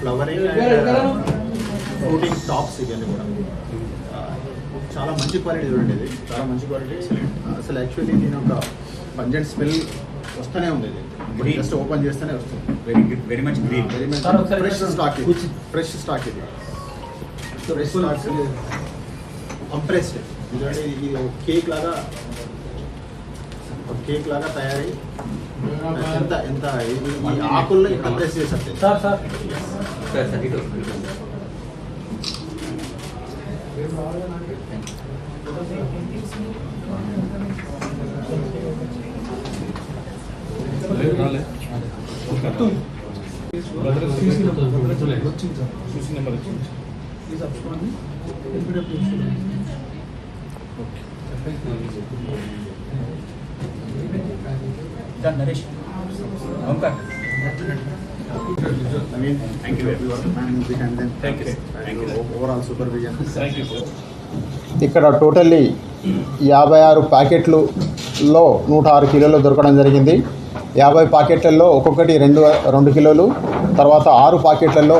Flowering fruiting tops ఇవన్నీ కూడా చాలా మంచి క్వాలిటీ చూడండి. ఇది చాలా మంచి క్వాలిటీ. అసలు యాక్చువల్లీ దీని ఒక పంజెంట్ స్మెల్ వస్తూనే ఉంది. ఇది జస్ట్ ఓపెన్ చేస్తేనే వస్తుంది. Very much green, very much fresh stock. ఇది ఫ్రెష్ స్టాక్. ఇది ఫ్రెష్ స్టాక్ కంప్రెస్డ్. ఎందుకంటే ఇది కేక్ లాగా తయారై ఎంత ఈ ఆకుల్లో కంప్రెస్ చేసేది. Naresh Omkar, Thank you everyone. And then thank you. Overall supervision. Thank you. ఇక్కడ టోటల్లీ 56 ప్యాకెట్లలో 106 కిలోలు దొరకడం జరిగింది. 50 ప్యాకెట్లలో ఒక్కొక్కటి 2 కిలోలు, తర్వాత 6 ప్యాకెట్లలో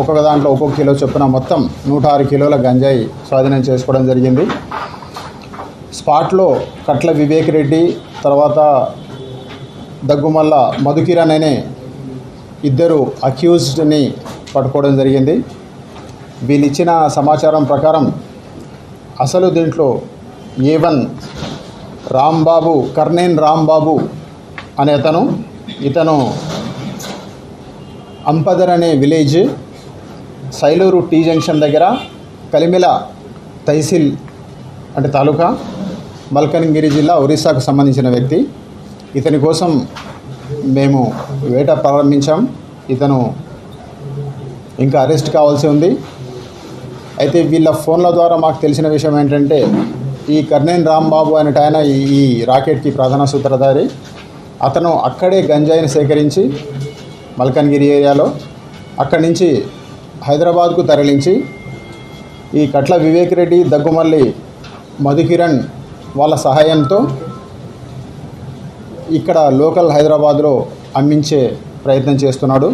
ఒక్కొక్క దాంట్లో ఒక్కొక్క కిలో చొప్పున మొత్తం 106 కిలోల గంజాయి స్వాధీనం చేసుకోవడం జరిగింది. స్పాట్లో కట్ల వివేక్ రెడ్డి, తర్వాత దగ్గుమల్ల మధుకిరణ్ అనే 2 అక్యూజ్డ్ని పట్టుకోవడం జరిగింది. వీళ్ళు ఇచ్చిన సమాచారం ప్రకారం అసలు దీంట్లో A1 రాంబాబు, కర్నేన్ రాంబాబు అనే ఇతను అంపదర్ అనే విలేజ్, సైలూరు టీ జంక్షన్ దగ్గర, కలిమిల తహసీల్ అంటే తాలూకా, మల్కన్గిరి జిల్లా, ఒరిస్సాకు సంబంధించిన వ్యక్తి. ఇతని కోసం మేము వేట ప్రారంభించాం. ఇతను ఇంకా అరెస్ట్ కావాల్సి ఉంది. అయితే వీళ్ళ ఫోన్ల ద్వారా మాకు తెలిసిన విషయం ఏంటంటే, ఈ కర్నేన్ రాంబాబు అనేట ఆయన ఈ రాకెట్కి ప్రధాన సూత్రధారి. అతను అక్కడే గంజాయిని సేకరించి మల్కన్గిరి ఏరియాలో అక్కడి నుంచి హైదరాబాద్కు తరలించి ఈ కట్ల వివేక్ రెడ్డి, దగ్గుమల్లి మధుకిరణ్ వాళ్ళ సహాయంతో ఇక్కడ లోకల్ హైదరాబాద్లో అమ్మించే ప్రయత్నం చేస్తున్నాడు.